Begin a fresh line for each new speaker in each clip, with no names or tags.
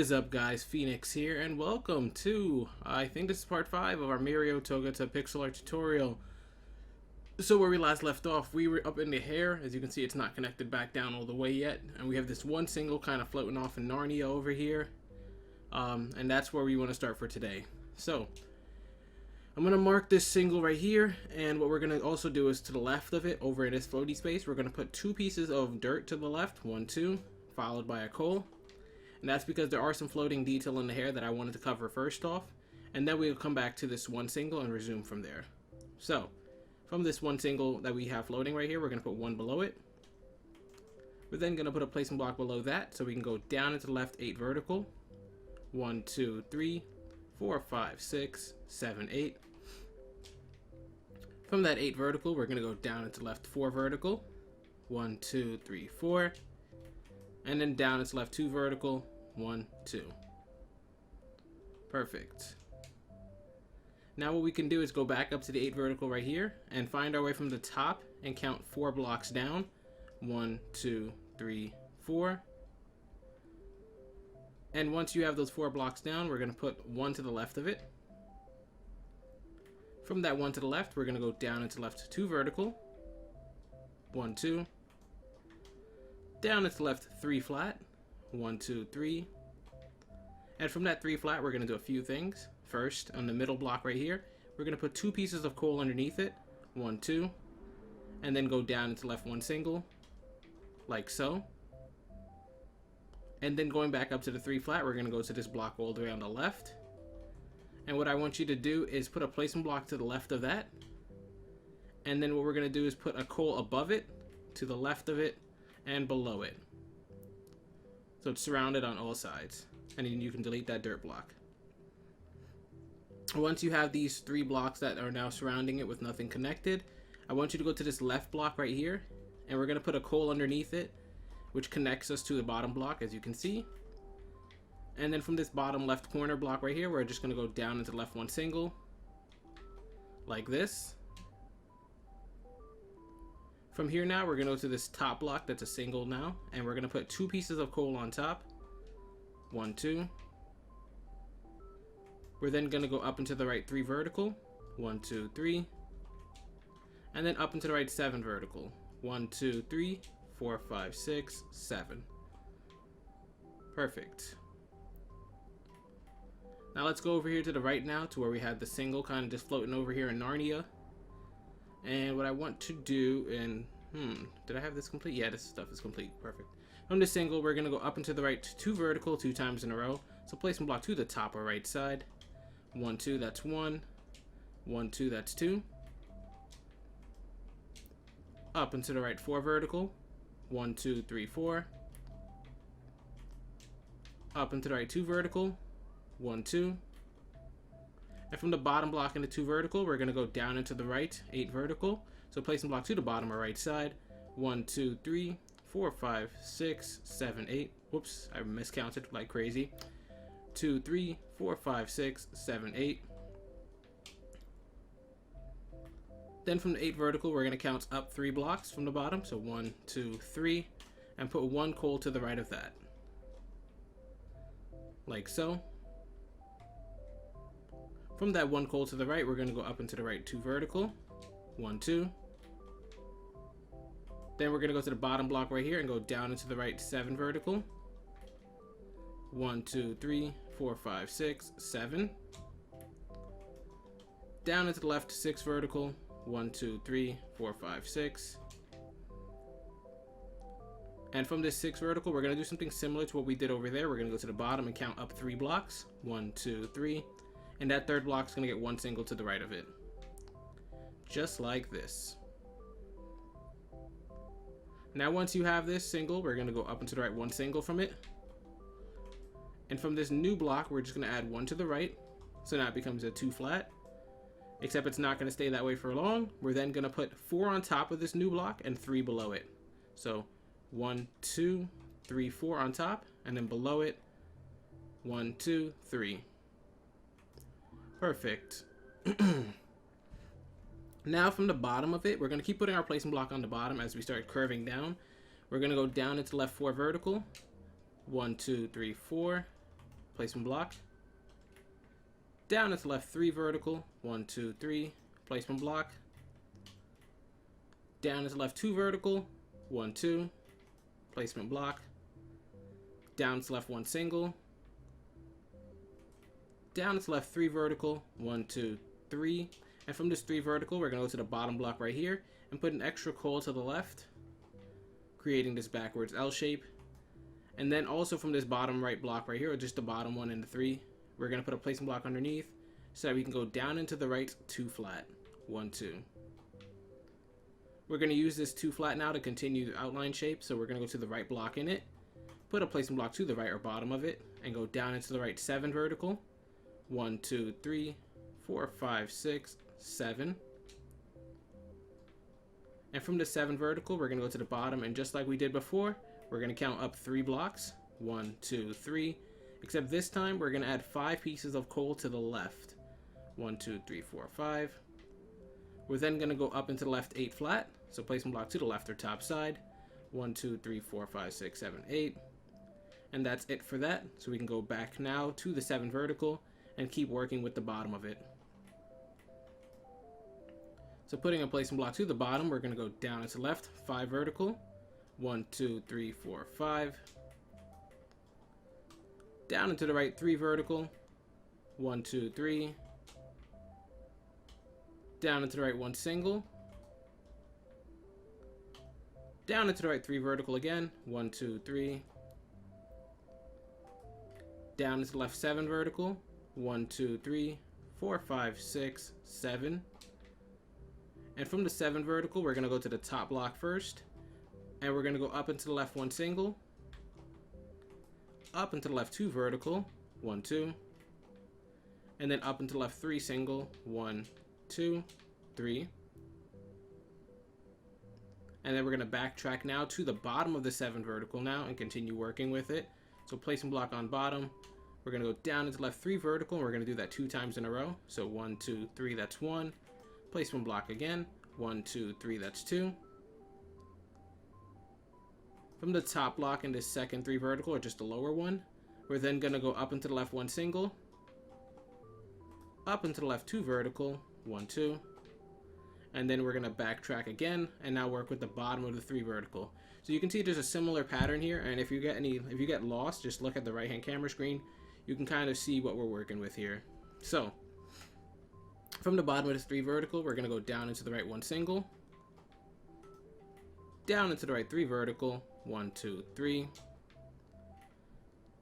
is up, guys? Phoenix here, and welcome to, I think this is part 5 of our Mirio Togata pixel art tutorial. So where we last left off, we were up in the hair. As you can see, it's not connected back down all the way yet, and we have this one single kind of floating off in Narnia over here, and that's where we want to start for today. So I'm going to mark this single right here, and what we're going to also do is to the left of it, over in this floaty space, we're going to put 2 pieces of dirt to the left, 1, 2, followed by a coal. And that's because there are some floating detail in the hair that I wanted to cover first off, and then we'll come back to this one single and resume from there. So, from this one single that we have floating right here, we're going to put 1 below it. We're then going to put a placement block below that, so we can go down into the left 8 vertical. 1, 2, 3, 4, 5, 6, 7, 8. From that 8 vertical, we're going to go down into left 4 vertical. 1, 2, 3, 4. And then down its left 2 vertical, 1, 2. Perfect. Now what we can do is go back up to the 8 vertical right here and find our way from the top and count 4 blocks down. 1, 2, 3, 4. And once you have those 4 blocks down, we're going to put 1 to the left of it. From that 1 to the left, we're going to go down into left 2 vertical. 1, 2. Down into left 3 flat, 1, 2, 3. And from that 3 flat, we're going to do a few things. First, on the middle block right here, we're going to put 2 pieces of coal underneath it, 1, 2. And then go down into left 1 single, like so. And then going back up to the 3 flat, we're going to go to this block all the way on the left. And what I want you to do is put a placement block to the left of that. And then what we're going to do is put a coal above it, to the left of it, and below it. So it's surrounded on all sides. And then you can delete that dirt block. Once you have these 3 blocks that are now surrounding it with nothing connected, I want you to go to this left block right here, and we're going to put a coal underneath it, which connects us to the bottom block, as you can see. And then from this bottom left corner block right here, we're just going to go down into left 1 single, like this. From here now, we're going to go to this top block that's a single now, and we're going to put 2 pieces of coal on top. 1, 2. We're then going to go up into the right 3 vertical. 1, 2, 3. And then up into the right 7 vertical. 1, 2, 3, 4, 5, 6, 7. Perfect. Now let's go over here to the right now to where we had the single kind of just floating over here in Narnia. And what I want to do in, did I have this complete? Yeah, this stuff is complete. Perfect. From this single, we're going to go up into the right 2 vertical 2 times in a row. So placement block to the top or right side. 1, 2, that's 1. 1, 2, that's 2. Up into the right 4 vertical. 1, 2, 3, 4. Up into the right 2 vertical. 1, 2. And from the bottom block in the 2 vertical, we're going to go down into the right 8 vertical. So placement block to the bottom or right side. 1, 2, 3, 4, 5, 6, 7, 8. Whoops, I miscounted like crazy. 2, 3, 4, 5, 6, 7, 8. Then from the 8 vertical, we're going to count up 3 blocks from the bottom. So 1, 2, 3. And put 1 coal to the right of that. Like so. From that 1 coal to the right, we're going to go up into the right 2 vertical. 1, 2. Then we're going to go to the bottom block right here and go down into the right 7 vertical. 1, 2, 3, 4, 5, 6, 7. Down into the left 6 vertical. 1, 2, 3, 4, 5, 6. And from this 6 vertical, we're going to do something similar to what we did over there. We're going to go to the bottom and count up 3 blocks. 1, 2, 3. And that 3rd block is going to get 1 single to the right of it. Just like this. Now once you have this single, we're going to go up into the right 1 single from it. And from this new block, we're just going to add 1 to the right. So now it becomes a 2 flat. Except it's not going to stay that way for long. We're then going to put 4 on top of this new block and 3 below it. So 1, 2, 3, 4 on top. And then below it, 1, 2, 3. Perfect. Now from the bottom of it, we're going to keep putting our placement block on the bottom as we start curving down. We're going to go down into left 4 vertical. 1, 2, 3, 4. placement block. Down and to left 3 vertical, 1, 2, 3, placement block. Down and to left 2 vertical, 1, 2, placement block. Down to left 1 single. Down and to left 3 vertical, 1, 2, 3. And from this 3 vertical, we're going to go to the bottom block right here and put an extra coil to the left, creating this backwards L shape. And then also from this bottom right block right here, or just the bottom one in the 3, we're going to put a placement block underneath so that we can go down into the right 2 flat, 1, 2. We're going to use this 2 flat now to continue the outline shape, so we're going to go to the right block in it, put a placement block to the right or bottom of it, and go down into the right 7 vertical, 1, 2, 3, 4, 5, 6, 7. And from the 7 vertical, we're going to go to the bottom, and just like we did before, we're going to count up 3 blocks, 1, 2, 3, except this time we're going to add 5 pieces of coal to the left, 1, 2, 3, 4, 5. We're then going to go up into the left 8 flat, so placement block to the left or top side, 1, 2, 3, 4, 5, 6, 7, 8. And that's it for that, so we can go back now to the 7 vertical and keep working with the bottom of it. So putting a placement block to the bottom, we're going to go down and to left 5 vertical, 1, 2, 3, 4, 5. Down and to the right 3 vertical, 1, 2, 3. Down and to the right 1 single. Down and to the right 3 vertical again, 1, 2, 3. Down and to the left 7 vertical, 1, 2, 3, 4, 5, 6, 7. And from the 7 vertical, we're going to go to the top block first. And we're going to go up into the left 1 single. Up into the left 2 vertical, 1, 2. And then up into the left 3 single, 1, 2, 3. And then we're going to backtrack now to the bottom of the 7 vertical now and continue working with it. So placement block on bottom. We're going to go down into left 3 vertical, and we're going to do that 2 times in a row. So 1, 2, 3, that's 1. Placement block again, 1, 2, 3, that's 2. From the top block in this second 3 vertical, or just the lower one, we're then going to go up into the left 1 single, up into the left 2 vertical, 1, 2, and then we're going to backtrack again and now work with the bottom of the 3 vertical. So you can see there's a similar pattern here, and if you get lost, just look at the right hand camera screen. You can kind of see what we're working with here. So from the bottom of this 3 vertical, we're going to go down into the right 1 single, down into the right 3 vertical, 1, 2, 3.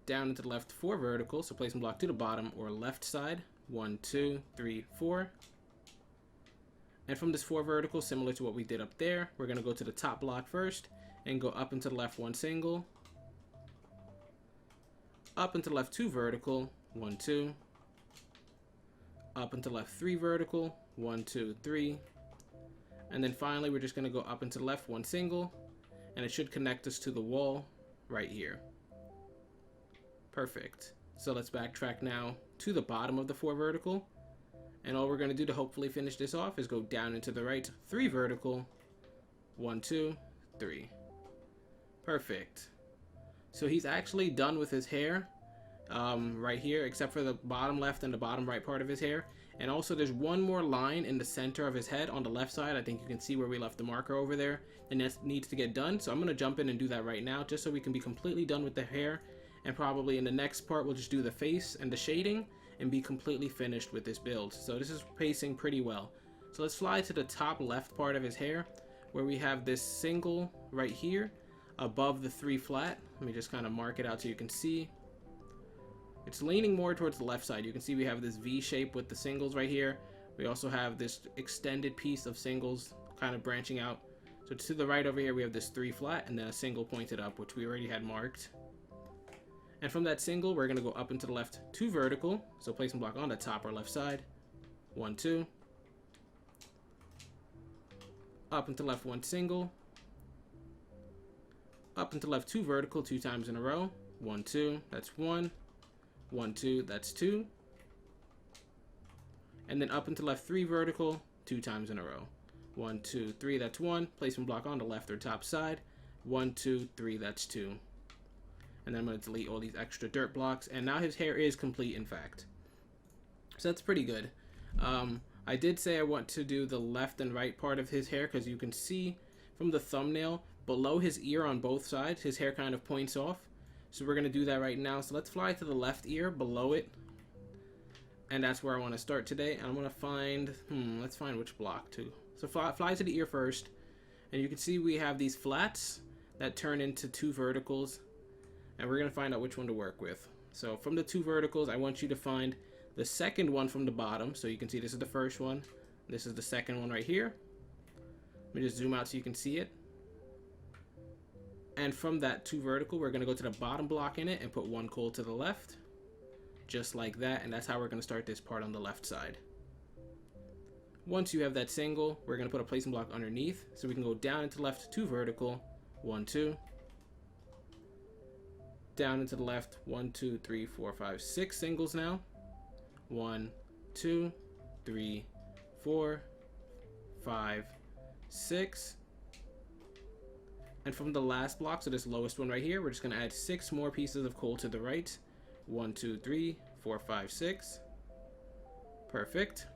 Down into the left 4 vertical, so placement block to the bottom or left side, 1, 2, 3, 4. And from this 4 vertical, similar to what we did up there, we're going to go to the top block first and go up into the left 1 single, up into the left 2 vertical, 1, 2. Up into the left 3 vertical, 1, 2, 3. And then finally, we're just going to go up into the left 1 single, and it should connect us to the wall right here. Perfect. So let's backtrack now to the bottom of the 4 vertical. And all we're going to do to hopefully finish this off is go down into the right 3 vertical, 1, 2, 3. Perfect. So he's actually done with his hair right here, except for the bottom left and the bottom right part of his hair. And also there's one more line in the center of his head on the left side. I think you can see where we left the marker over there, and that needs to get done. So I'm going to jump in and do that right now, just so we can be completely done with the hair. And probably in the next part, we'll just do the face and the shading and be completely finished with this build. So this is pacing pretty well. So let's fly to the top left part of his hair, where we have this single right here above the 3 flat. Let me just kind of mark it out so you can see. It's leaning more towards the left side. You can see we have this V shape with the singles right here. We also have this extended piece of singles kind of branching out. So to the right over here, we have this 3 flat and then a single pointed up, which we already had marked. And from that single, we're going to go up into the left 2 vertical. So placement block on the top or left side. 1, 2. Up into left 1 single. Up into left 2 vertical 2 times in a row. 1, 2, that's 1. 1, 2, that's 2. And then up into left 3 vertical 2 times in a row. 1, 2, 3, that's 1. Placement block on the left or top side. 1, 2, 3, that's 2. And then I'm going to delete all these extra dirt blocks. And now his hair is complete, in fact. So that's pretty good. I did say I want to do the left and right part of his hair, because you can see from the thumbnail, below his ear on both sides, his hair kind of points off. So we're going to do that right now. So let's fly to the left ear, below it. And that's where I want to start today. And I'm going to find, let's find which block too. So fly to the ear first. And you can see we have these flats that turn into 2 verticals. And we're going to find out which one to work with. So from the 2 verticals, I want you to find the second one from the bottom. So you can see this is the first one. This is the second one right here. Let me just zoom out so you can see it. And from that 2 vertical, we're going to go to the bottom block in it and put 1 coal to the left. Just like that. And that's how we're going to start this part on the left side. Once you have that single, we're going to put a placement block underneath. So we can go down into the left 2 vertical. 1, 2. Down into the left 1, 2, 3, 4, 5, 6 singles now. 1, 2, 3, 4, 5, 6. And from the last block, so this lowest one right here, we're just going to add 6 more pieces of coal to the right. 1, 2, 3, 4, 5, 6. Perfect.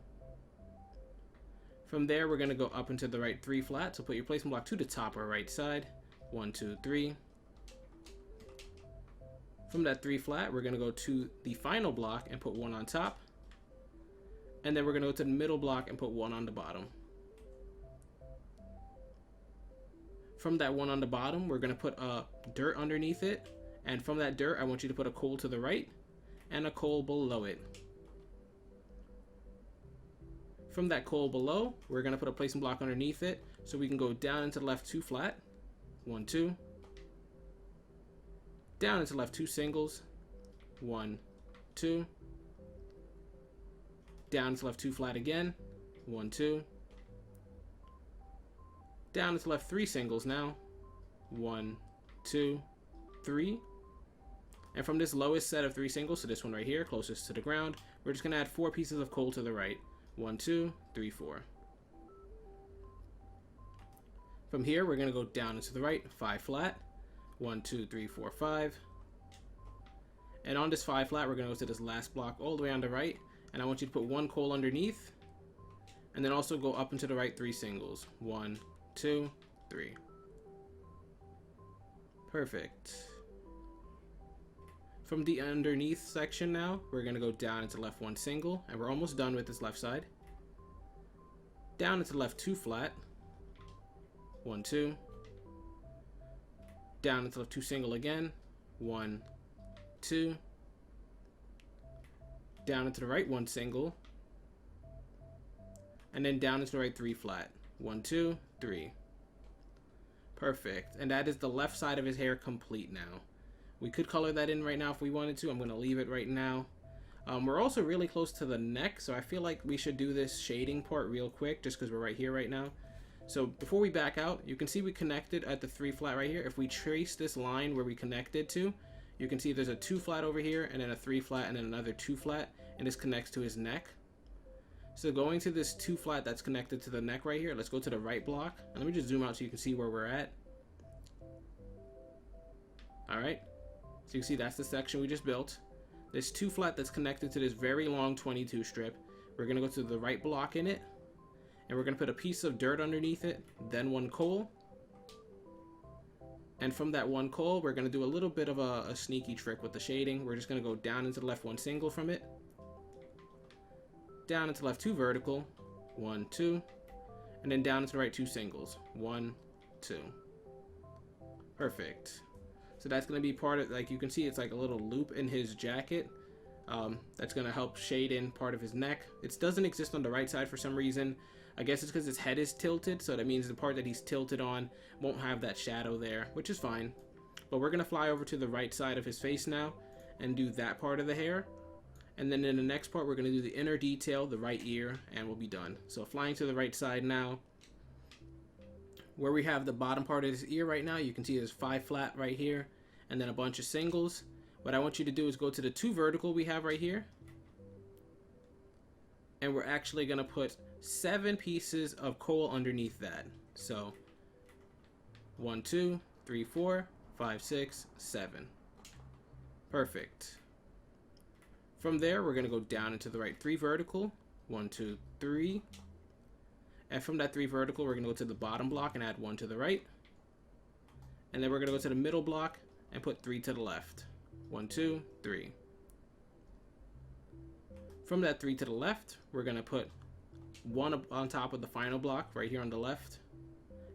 From there, we're going to go up into the right 3 flat. So put your placement block to the top or right side. 1, 2, 3. From that 3 flat, we're going to go to the final block and put 1 on top. And then we're going to go to the middle block and put 1 on the bottom. From that 1 on the bottom, we're going to put dirt underneath it. And from that dirt, I want you to put a coal to the right and a coal below it. From that coal below, we're going to put a placement block underneath it. So we can go down into the left 2 flat. 1, 2. Down into the left 2 singles. 1, 2. Down into the left 2 flat again. 1, 2. Down into the left 3 singles now. 1, 2, 3. And from this lowest set of 3 singles, so this one right here, closest to the ground, we're just going to add 4 pieces of coal to the right. 1, 2, 3, 4. From here, we're going to go down into the right, 5 flat. 1, 2, 3, 4, 5. And on this 5 flat, we're going to go to this last block all the way on the right. And I want you to put 1 coal underneath. And then also go up into the right 3 singles. 1, 2, 3. Perfect. From the underneath section now, we're going to go down into left 1 single. And we're almost done with this left side. Down into left 2 flat. 1, 2. Down into left 2 single again. 1, 2. Down into the right 1 single. And then down into the right 3 flat. 1, 2, 3. Perfect. And that is the left side of his hair complete now. We could color that in right now if we wanted to. I'm going to leave it right now. We're also really close to the neck, so I feel like we should do this shading part real quick just because we're right here right now. So before we back out, you can see we connected at the 3 flat right here. If we trace this line where we connected to, you can see there's a 2 flat over here and then a 3 flat and then another 2 flat, and this connects to his neck. So going to this 2 flat that's connected to the neck right here, let's go to the right block. And let me just zoom out so you can see where we're at. Alright, so you can see that's the section we just built. This 2 flat that's connected to this very long 22 strip. We're going to go to the right block in it. And we're going to put a piece of dirt underneath it, then 1 coal. And from that 1 coal, we're going to do a little bit of a sneaky trick with the shading. We're just going to go down into the left 1 single from it. Down into left 2 vertical. 1, 2. And then down into the right 2 singles. 1, 2. Perfect. So that's going to be part of, like you can see, it's like a little loop in his jacket. That's going to help shade in part of his neck. It doesn't exist on the right side for some reason. I guess it's because his head is tilted, so that means the part that he's tilted on won't have that shadow there, which is fine. But we're going to fly over to the right side of his face now and do that part of the hair. And then in the next part, we're going to do the inner detail, the right ear, and we'll be done. So flying to the right side now. Where we have the bottom part of his ear right now, you can see there's 5 flat right here, and then a bunch of singles. What I want you to do is go to the 2 vertical we have right here. And we're actually going to put 7 pieces of coal underneath that. So 1, 2, 3, 4, 5, 6, 7. Perfect. From there, we're going to go down into the right 3 vertical. 1, 2, 3. And from that 3 vertical, we're going to go to the bottom block and add 1 to the right. And then we're going to go to the middle block and put 3 to the left. 1, 2, 3. From that 3 to the left, we're going to put 1 on top of the final block right here on the left.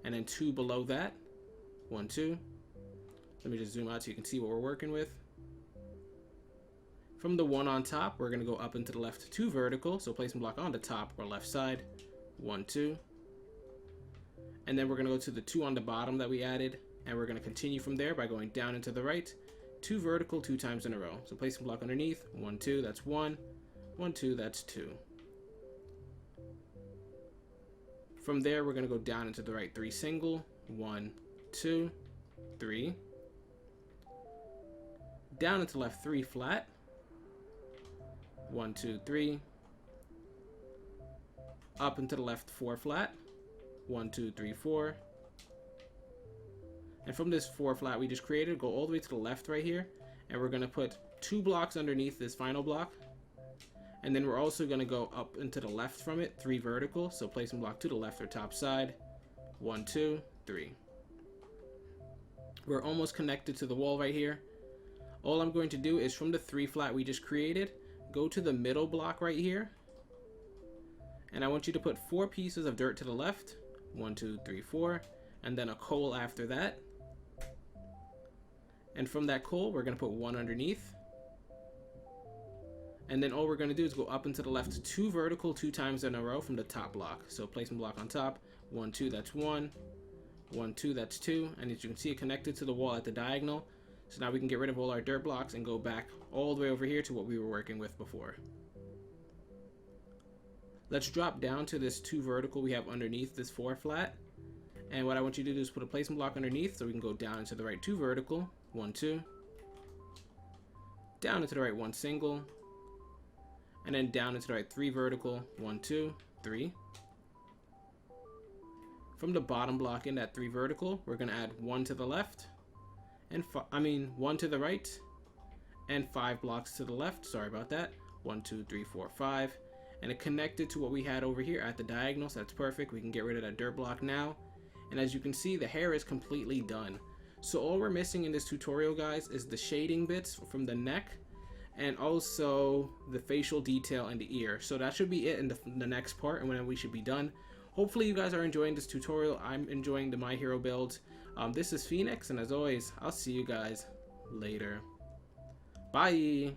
And then 2 below that. 1, 2. Let me just zoom out so you can see what we're working with. From the 1 on top, we're going to go up into the left 2 vertical. So placement block on the top or left side. 1, 2. And then we're going to go to the 2 on the bottom that we added. And we're going to continue from there by going down into the right. 2 vertical 2 times in a row. So placement block underneath. 1, 2, that's 1. 1, 2, that's 2. From there, we're going to go down into the right 3 single. 1, 2, 3. Down into left 3 flat. 1, 2, 3. Up into the left 4 flat. 1, 2, 3, 4. And from this 4 flat we just created, go all the way to the left right here. And we're going to put 2 blocks underneath this final block. And then we're also going to go up into the left from it, 3 vertical. So placement block to the left or top side. 1, 2, 3. We're almost connected to the wall right here. All I'm going to do is from the 3 flat we just created, go to the middle block right here. And I want you to put 4 pieces of dirt to the left. 1, 2, 3, 4. And then a coal after that. And from that coal, we're going to put 1 underneath. And then all we're going to do is go up into the left 2 vertical 2 times in a row from the top block. So placement block on top. 1, 2, that's 1. 1, 2, that's 2. And as you can see, it connected to the wall at the diagonal. So now we can get rid of all our dirt blocks and go back all the way over here to what we were working with before. Let's drop down to this 2 vertical we have underneath this 4 flat. And what I want you to do is put a placement block underneath so we can go down into the right 2 vertical. 1, 2. Down into the right 1 single. And then down into the right 3 vertical. 1, 2, 3. From the bottom block in that 3 vertical, we're going to add 1 to the left. And 1 to the right. And 5 blocks to the left. Sorry about that. 1, 2, 3, 4, 5. And it connected to what we had over here at the diagonal, so that's perfect. We can get rid of that dirt block now. And as you can see, the hair is completely done. So all we're missing in this tutorial, guys, is the shading bits from the neck and also the facial detail and the ear. So that should be it in the next part, and then we should be done. Hopefully you guys are enjoying this tutorial. I'm enjoying the My Hero builds. This is Phoenix, and as always, I'll see you guys later. Bye!